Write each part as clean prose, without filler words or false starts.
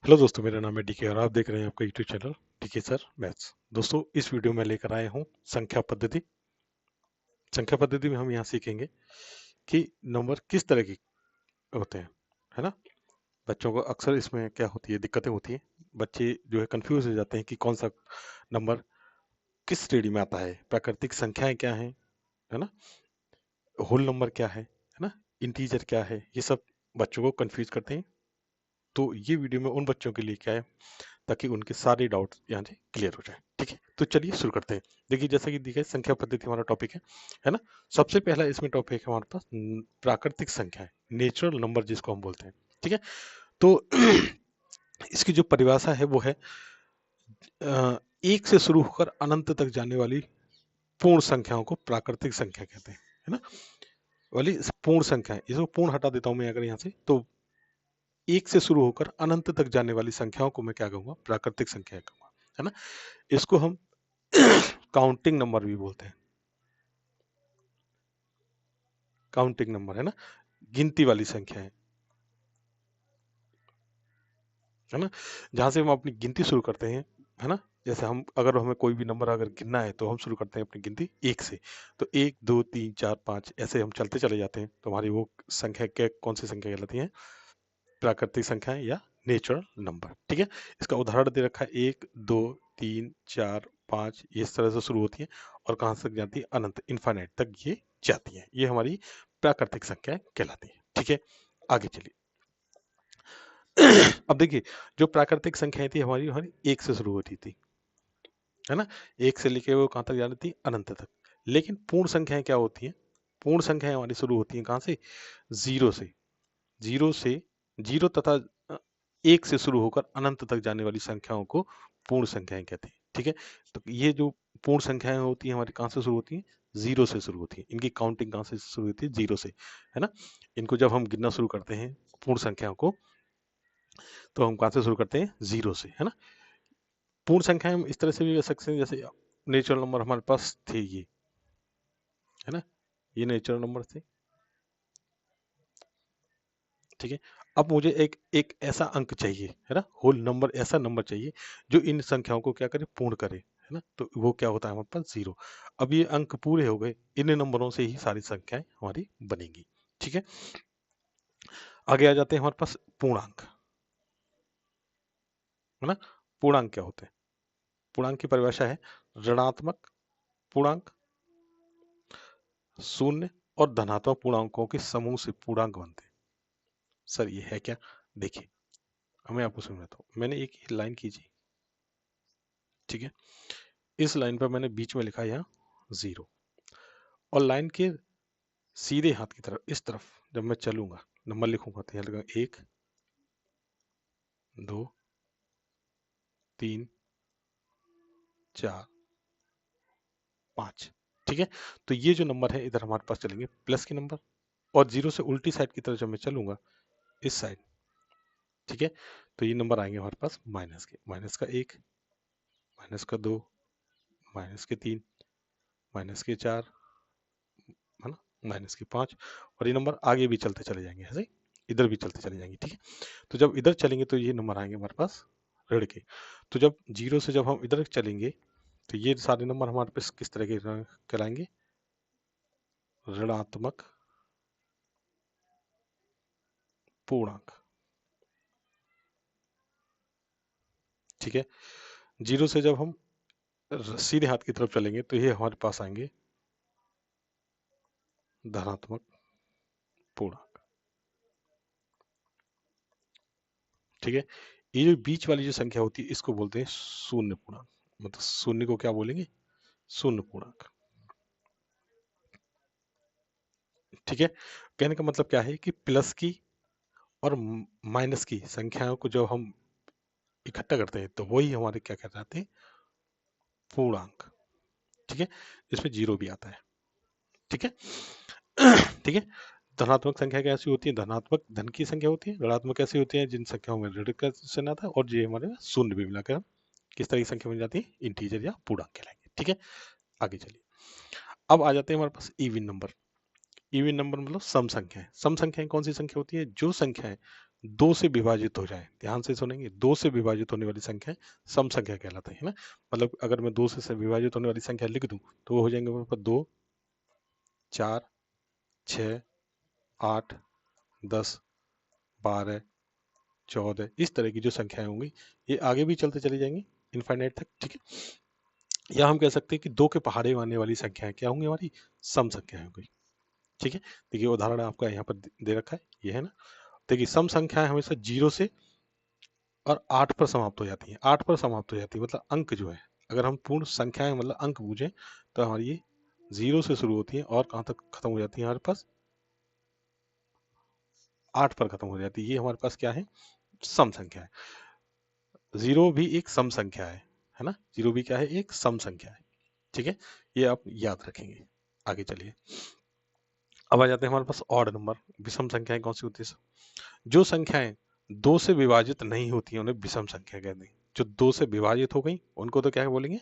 Hello दोस्तों, मेरा नाम है डीके और आप देख रहे हैं आपका YouTube channel DK sir maths. दोस्तों, इस वीडियो में लेकर आए हूँ संख्या पद्धति। संख्या पद्धति में हम यहाँ सीखेंगे कि नंबर किस तरह के होते हैं, है ना। बच्चों को अक्सर इसमें क्या होती है, दिक्कतें होती हैं। बच्चे जो है कंफ्यूज हो जाते हैं कि कौन सा नंबर किस श्रेणी में आता है, प्राकृतिक संख्याएं क्या हैं, है ना, होल नंबर क्या है ना, इंटीजर क्या है, ये सब बच्चों को कंफ्यूज करते हैं। तो ये वीडियो में उन बच्चों के लिए क्या है ताकि उनके सारे डाउट्स यहाँ से क्लियर हो जाए। ठीक है, तो चलिए शुरू करते हैं। देखिए, जैसा कि देखिए, संख्या पद्धति हमारा टॉपिक है ना। सबसे पहला इसमें टॉपिक है हमारे पास प्राकृतिक संख्या है, नेचुरल नंबर जिसको हम बोलते हैं। ठीक है, तो इसकी जो परिभाषा है वो है एक से शुरू होकर अनंत तक जाने वाली पूर्ण संख्याओं को प्राकृतिक संख्या कहते हैं, है ना। वाली पूर्ण संख्या है, इसको पूर्ण हटा देता हूं मैं अगर यहाँ से, तो एक से शुरू होकर अनंत तक जाने वाली संख्याओं को मैं क्या कहूंगा, प्राकृतिक संख्या कहूंगा, है ना। इसको हम काउंटिंग नंबर भी बोलते हैं। काउंटिंग नंबर, है ना, गिनती वाली संख्या है ना, जहां से हम अपनी गिनती शुरू करते हैं, है ना। जैसे हम अगर हमें कोई भी नंबर अगर गिनना है तो हम शुरू करते हैं अपनी गिनती एक से। तो एक दो तीन चार पाँच ऐसे हम चलते चले जाते हैं, तो हमारी वो संख्या क्या, कौन सी संख्या कहलाती है, प्राकृतिक संख्याएं या नेचुरल नंबर। ठीक है, इसका उदाहरण दे रखा है, एक दो तीन चार पाँच, ये इस तरह से शुरू होती है और कहाँ तक जाती है, अनंत, इन्फाइनाइट तक ये जाती है। ये हमारी प्राकृतिक संख्याएं कहलाती है। ठीक है, आगे चलिए। अब देखिए, जो प्राकृतिक संख्याएं थी हमारी हमारी एक से शुरू होती थी, है ना। एक से लेके वो कहाँ तक जाती थी, अनंत तक। लेकिन पूर्ण संख्याएं क्या होती हैं, पूर्ण संख्याएं हमारी शुरू होती हैं कहाँ से, जीरो से। जीरो से, जीरो तथा एक से शुरू होकर अनंत तक जाने वाली संख्याओं को पूर्ण संख्याएं कहते हैं। ठीक है, तो ये जो पूर्ण संख्याएं होती हैं हमारी कहाँ से शुरू होती हैं, जीरो से शुरू होती है। इनकी काउंटिंग कहाँ से शुरू होती है, जीरो से, है ना। इनको जब हम गिनना शुरू करते हैं पूर्ण संख्याओं को, तो हम कहाँ से शुरू करते हैं, जीरो से, है ना। पूर्ण संख्याएं हम इस तरह से भी कर सकते हैं, जैसे नेचुरल नंबर हमारे पास थे ये, है ना, ये नेचुरल नंबर थे। ठीक है, अब मुझे एक एक ऐसा अंक चाहिए, है ना, होल नंबर, ऐसा नंबर चाहिए जो इन संख्याओं को क्या करे, पूर्ण करे, है ना। तो वो क्या होता है हमारे पास, जीरो। अब ये अंक पूरे हो गए, इन नंबरों से ही सारी संख्याएं हमारी बनेंगी। ठीक है, आगे आ जाते हैं हमारे पास पूर्णांक, है ना। पूर्णांक क्या होते हैं, पूर्णांक की परिभाषा है ऋणात्मक पूर्णांक, शून्य और धनात्मक पूर्णांकों के समूह से पूर्णांक बनते हैं। सर ये है क्या, देखिए मैं आपको समझाता हूँ। मैंने एक लाइन खींची, ठीक है, इस लाइन पर मैंने बीच में लिखा यहाँ जीरो, और लाइन के सीधे हाथ की तरफ इस तरफ जब मैं चलूंगा, नंबर लिखूंगा, तो यहाँ लिखूंगा एक दो तीन चार पाँच। ठीक है, तो ये जो नंबर है इधर हमारे पास चलेंगे प्लस के नंबर, और जीरो से उल्टी साइड की तरफ जब मैं चलूंगा, इस साइड, ठीक है, तो ये नंबर आएंगे हमारे पास माइनस के, माइनस का एक, माइनस का दो, माइनस के तीन, माइनस के चार, है ना, माइनस के पाँच, और ये नंबर आगे भी चलते चले जाएंगे, ऐसे इधर भी चलते चले जाएंगे। ठीक है, तो जब इधर चलेंगे तो ये नंबर आएंगे हमारे पास ऋण के। तो जब जीरो से जब हम इधर चलेंगे, तो ये सारे नंबर हमारे पास किस तरह के कहलाएंगे, ऋणात्मक पूर्णांक। ठीक है, जीरो से जब हम सीधे हाथ की तरफ चलेंगे तो ये हमारे पास आएंगे धनात्मक पूर्णांक। ठीक है, ये जो बीच वाली जो संख्या होती है इसको बोलते हैं शून्य पूर्णांक, मतलब शून्य को क्या बोलेंगे, शून्य पूर्णांक। ठीक है, कहने का मतलब क्या है कि प्लस की और माइनस की संख्याओं को जब हम इकट्ठा करते हैं तो वही हमारे क्या कहलाते हैं, पूर्णांक। ठीक है, इसमें जीरो भी आता है। ठीक है, ठीक है, धनात्मक संख्या कैसी होती है, धनात्मक धन की संख्या होती है, ऋणात्मक कैसी होती है, जिन संख्याओं में ऋण का चिन्ह आता है, और ये हमारे शून्य भी मिलाकर हम किस तरह की संख्या बन जाती है, इंटीजर या पूर्णांक कहलाएंगे। ठीक है, आगे चलिए। अब आ जाते हैं हमारे पास इवन नंबर। इवन नंबर मतलब सम संख्याएं। सम संख्याएं कौन सी संख्या होती है, जो संख्याएं दो से विभाजित हो जाए, ध्यान से सुनेंगे, दो से विभाजित होने वाली संख्या सम संख्या कहलाती है ना। मतलब अगर मैं दो से विभाजित होने वाली संख्या लिख दूं तो वो हो जाएंगे मेरे पास 2, 4, 6, 8, 10, 12, 14, इस तरह की जो संख्याएं होंगी ये आगे भी चलते चली जाएंगी इनफाइनाइट तक, ठीक है। या हम कह सकते हैं कि दो के पहाड़े आने वाली संख्याएं क्या होंगी, हमारी सम संख्याएं होंगी, ठीक है। देखिए उदाहरण आपका यहाँ पर दे रखा है, ये है ना। देखिए सम संख्याएं हमेशा 0 से और 8 पर समाप्त हो जाती हैं, 8 पर समाप्त हो जाती है, मतलब अंक जो है, अगर हम पूर्ण संख्याएं मतलब अंक पूछें तो हमारी ये 0 से शुरू होती है और कहाँ तक खत्म हो जाती है हमारे पास, 8 पर खत्म हो जाती है। ये हमारे पास क्या है, सम संख्या है। 0 भी एक सम संख्या है ना, 0 भी क्या है, एक सम संख्या है, ठीक है। ये आप याद रखेंगे। आगे चलिए, अब आ जाते हैं हमारे पास ऑड नंबर, विषम संख्याएं कौन सी होती है। जो संख्याएं दो से विभाजित नहीं होती हैं उन्हें विषम संख्या कहते हैं। जो दो से विभाजित हो गई उनको तो क्या बोलेंगे,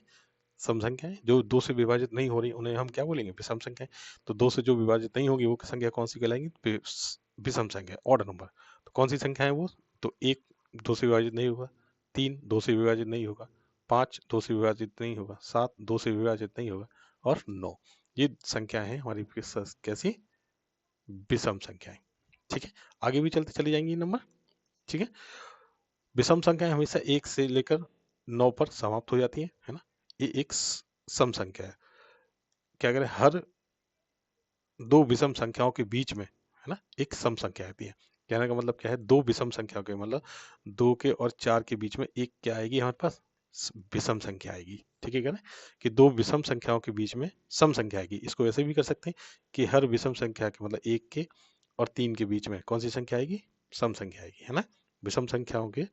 सम संख्याएं। जो दो से विभाजित नहीं हो रही उन्हें हम क्या बोलेंगे, विषम संख्याएं। तो दो से जो विभाजित नहीं होगी वो संख्या कौन सी कहलाएंगी, विषम संख्या, ऑड नंबर। तो कौन सी संख्या है वो, तो एक दो से विभाजित नहीं होगा, तीन दो से विभाजित नहीं होगा, पांच दो से विभाजित नहीं होगा, सात दो से विभाजित नहीं होगा, और नौ। ये संख्या है हमारी कैसी, विषम संख्याएं, ठीक है। आगे भी चलते चली जाएंगी नंबर, ठीक है। विषम संख्याएं हमेशा एक से लेकर 9 पर समाप्त हो जाती है ना। ये एक सम संख्या है। क्या करें, हर दो विषम संख्याओं के बीच में है ना एक सम संख्या आती है। कहने का मतलब क्या है, दो विषम संख्याओं के मतलब 2 के और 4 के बीच में एक क्या आएगी हमारे पास, विषम संख्या आएगी, ठीक है। क्या कि दो विषम संख्याओं के बीच में सम संख्या आएगी। इसको ऐसे भी कर सकते हैं कि हर विषम संख्या के मतलब 1 के और 3 के बीच में कौन सी संख्या आएगी, सम संख्या आएगी, है ना। विषम संख्याओं के,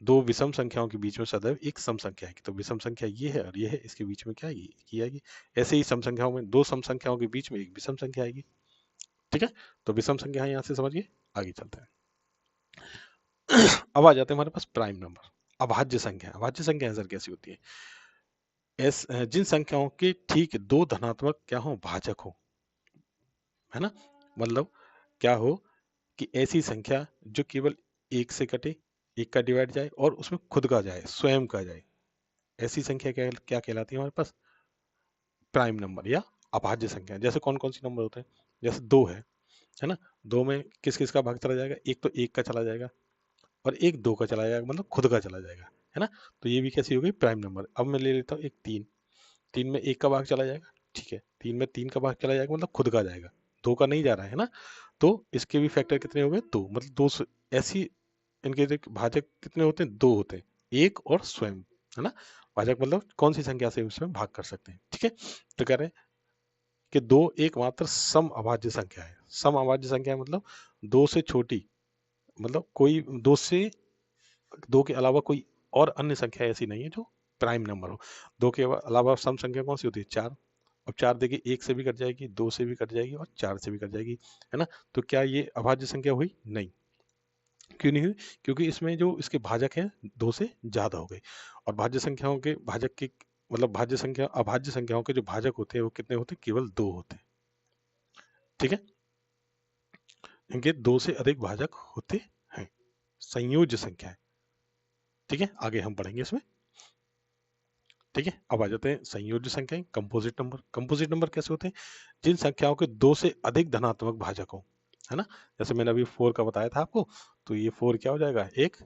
दो विषम संख्याओं के बीच में सदैव एक सम संख्या आएगी। तो विषम संख्या ये है और ये है, इसके बीच में क्या आएगी, ये आएगी। ऐसे ही सम संख्याओं में, दो सम संख्याओं के बीच में एक विषम संख्या आएगी, ठीक है। तो विषम संख्या यहाँ से समझिए, आगे चलते हैं। अब आ जाते हैं हमारे पास प्राइम नंबर, अभाज्य संख्या। अभाज्य संख्या सर कैसी होती है, जिन संख्याओं के ठीक दो धनात्मक क्या हो, भाजक हो, है ना। मतलब क्या हो कि ऐसी संख्या जो केवल एक से कटे, एक का डिवाइड जाए और उसमें खुद का जाए, स्वयं का जाए, ऐसी संख्या क्या क्या कहलाती है हमारे पास, प्राइम नंबर या अभाज्य संख्या। जैसे कौन कौन सी नंबर होते हैं, जैसे दो है ना। दो में किस किस का भाग चला जाएगा, एक तो एक का चला जाएगा और एक दो का चला जाएगा, मतलब खुद का चला जाएगा, है ना। तो ये भी कैसी हो गई, प्राइम नंबर। अब मैं ले लेता हूँ एक तीन, तीन में एक का भाग चला जाएगा, ठीक है। तीन में तीन का भाग चला जाएगा मतलब खुद का जाएगा, दो का नहीं जा रहा है ना। तो इसके भी फैक्टर कितने हो गए, दो, मतलब दो ऐसी इनके जो भाजक कितने होते हैं, दो होते हैं, एक और स्वयं, है ना। भाजक मतलब कौन सी संख्या से उसमें भाग कर सकते हैं, ठीक है। तो कह रहे हैं कि दो एकमात्र सम अभाज्य संख्या है। सम अभाज्य संख्या मतलब दो से छोटी, मतलब कोई दो से, दो के अलावा कोई और अन्य संख्या ऐसी नहीं है जो प्राइम नंबर हो। दो के अलावा सम संख्या कौन सी होती है, चार। अब चार देखिए, एक से भी कट जाएगी, दो से भी कट जाएगी और चार से भी कट जाएगी, है ना। तो क्या ये अभाज्य संख्या हुई, नहीं। क्यों नहीं हुई, क्योंकि इसमें जो इसके भाजक हैं दो से ज्यादा हो गए। और भाज्य संख्याओं के भाजक के मतलब भाज्य संख्या, अभाज्य संख्याओं के जो भाजक होते हैं वो कितने होते हैं, केवल दो होते हैं, ठीक है। इनके दो से अधिक भाजक होते हैं, संयोज्य संख्या है, ठीक है। आगे हम पढ़ेंगे इसमें, ठीक है। अब आ जाते हैं संयोज्य संख्याएं, कंपोजिट नंबर। कंपोजिट नंबर कैसे होते हैं, जिन संख्याओं के दो से अधिक धनात्मक भाजक हो, है ना। जैसे मैंने अभी फोर का बताया था आपको, तो ये फोर क्या हो जाएगा, एक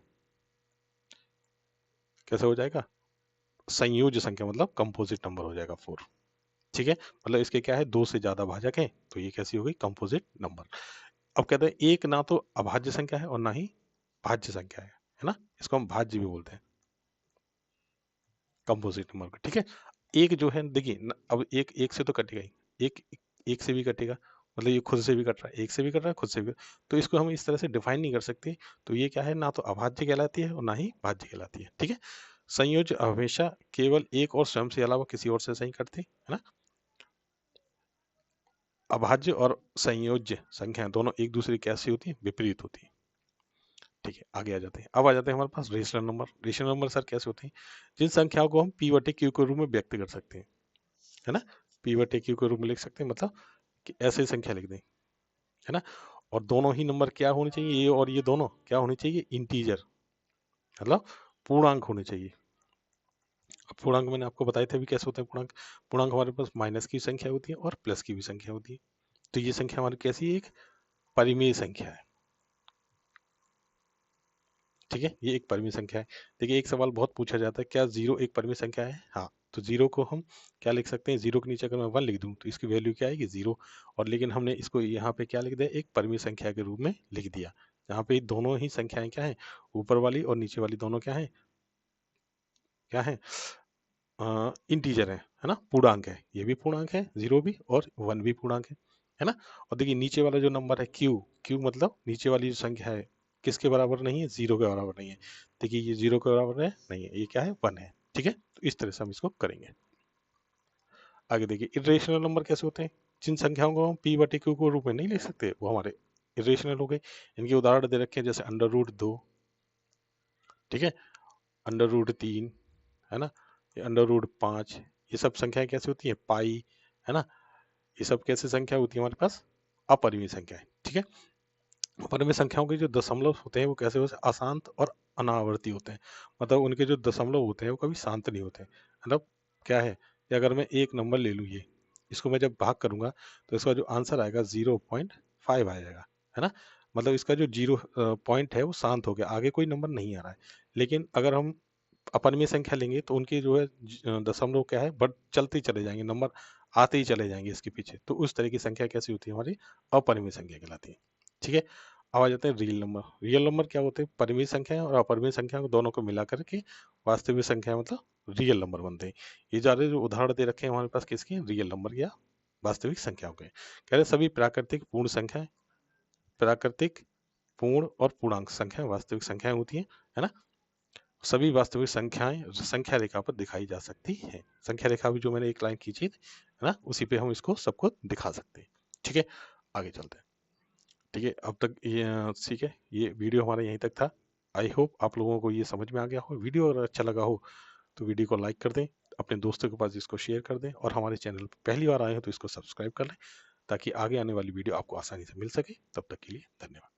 कैसे हो जाएगा, संयोज्य संख्या, मतलब कंपोजिट नंबर हो जाएगा फोर, ठीक है। मतलब इसके क्या है, दो से ज्यादा भाजक है, तो ये कैसी हो गई, कंपोजिट नंबर। अब कहते हैं एक ना तो अभाज्य संख्या है और ना ही भाज्य संख्या है ना। इसको हम भाज्य भी बोलते हैं, कंपोजिट नंबर का, ठीक है। एक जो है देखिए अब एक एक से तो कटेगा ही, एक एक से भी कटेगा, मतलब ये खुद से भी कट रहा है, एक से भी कट रहा है, खुद से भी। तो इसको हम इस तरह से डिफाइन नहीं कर सकते। तो ये क्या है, ना तो अभाज्य कहलाती है और ना ही भाज्य कहलाती है, ठीक है। संयोज्य हमेशा केवल एक और स्वयं से अलावा किसी और से नहीं कटती, है ना। अभाज्य और संयोज्य संख्या दोनों एक दूसरे की कैसी होती है, विपरीत होती है, ठीक है। आगे आ जाते हैं, अब आ जाते हैं हमारे पास rational number. Rational number sir कैसे होते हैं, जिन संख्याओं को हम p बटे q के रूप में व्यक्त कर सकते हैं, है ना। p बटे q के रूप में लिख सकते हैं, मतलब कि ऐसे ही संख्या लिख दें, है ना। और दोनों ही नंबर क्या होने चाहिए, ये और ये दोनों क्या होने चाहिए, इंटीजर, मतलब पूर्णांक होने चाहिए। अब पूर्णांक मैंने आपको बताए थे अभी कैसे होते हैं पूर्णांक। पूर्णांक हमारे पास माइनस की संख्या होती है और प्लस की भी संख्या होती है। तो ये संख्या हमारी कैसी है, एक परिमेय संख्या है। ठीक है, ये एक परिमेय संख्या है। देखिए, एक सवाल बहुत पूछा जाता है, क्या जीरो एक परिमेय संख्या है? हाँ, तो जीरो को हम क्या लिख सकते हैं, जीरो के नीचे अगर मैं वन लिख दूं तो इसकी वैल्यू क्या आएगी, जीरो। और लेकिन हमने इसको यहाँ पे क्या लिख दिया, एक परिमेय संख्या के रूप में लिख दिया। यहाँ पे दोनों ही संख्याएं क्या है, ऊपर वाली और नीचे वाली दोनों क्या है, क्या है, इंटीजर है ना, पूर्णांक है। ये भी पूर्णांक है, जीरो भी और वन भी पूर्णांक है ना। और देखिए नीचे वाला जो नंबर है क्यू, क्यू मतलब नीचे वाली जो संख्या है किसके बराबर नहीं है, जीरो के बराबर नहीं है। देखिए ये जीरो के बराबर है नहीं है, ये क्या है, वन है। ठीक है, तो इस तरह से हम इसको करेंगे। आगे देखिए, इरेशनल नंबर कैसे होते हैं, जिन संख्याओं को हम पी बटे क्यू के रूप में नहीं लिख सकते वो हमारे इरेशनल हो गए। इनके उदाहरण दे रखे हैं, जैसे अंडर रूट दो, ठीक है, अंडर रूट तीन, है ना, ये अंडर रूट पाँच, ये सब संख्याएं कैसे होती है, पाई, है ना। ये सब कैसे संख्या होती है हमारे पास, अपरिमेय संख्या है। ठीक है, अपरिमेय संख्याओं के जो दशमलव होते हैं वो कैसे होते हैं, अशांत और अनावर्ती होते हैं। मतलब उनके जो दशमलव होते हैं वो कभी शांत नहीं होते। मतलब क्या है कि अगर मैं एक नंबर ले लूँ, ये इसको मैं जब भाग करूंगा तो इसका जो आंसर आएगा 0.5 आ जाएगा, है ना। मतलब इसका जो जीरो पॉइंट है वो शांत हो गया, आगे कोई नंबर नहीं आ रहा है। लेकिन अगर हम अपरिमेय संख्या लेंगे तो उनकी जो है दशमलव क्या है, बढ़ चलते ही चले जाएंगे, नंबर आते ही चले जाएंगे इसके पीछे। तो उस तरह की संख्या कैसी होती है, हमारी अपरिमेय संख्या कहलाती है। ठीक है, अब आ जाते हैं रियल नंबर। रियल नंबर क्या होते हैं, परिमेय संख्या और अपरिमेय संख्या को दोनों को मिला करके वास्तविक संख्या मतलब रियल नंबर बनते हैं। ये सारे जो उदाहरण दे रखे हैं हमारे पास किसके, रियल नंबर या वास्तविक संख्याओं के। कह रहे सभी प्राकृतिक पूर्ण संख्याएं, प्राकृतिक पूर्ण और पूर्णांक संख्या वास्तविक संख्याएं होती है ना। सभी वास्तविक संख्याएं संख्या रेखा पर दिखाई जा सकती है। संख्या रेखा भी जो मैंने एक लाइन खींची थी, है ना, उसी पे हम इसको सबको दिखा सकते हैं। ठीक है, आगे चलते हैं। ठीक है, अब तक ये ठीक है, ये वीडियो हमारा यहीं तक था। आई होप आप लोगों को ये समझ में आ गया हो। वीडियो अगर अच्छा लगा हो तो वीडियो को लाइक कर दें, अपने दोस्तों के पास इसको शेयर कर दें, और हमारे चैनल पर पहली बार आए हो तो इसको सब्सक्राइब कर लें, ताकि आगे आने वाली वीडियो आपको आसानी से मिल सके। तब तक के लिए धन्यवाद।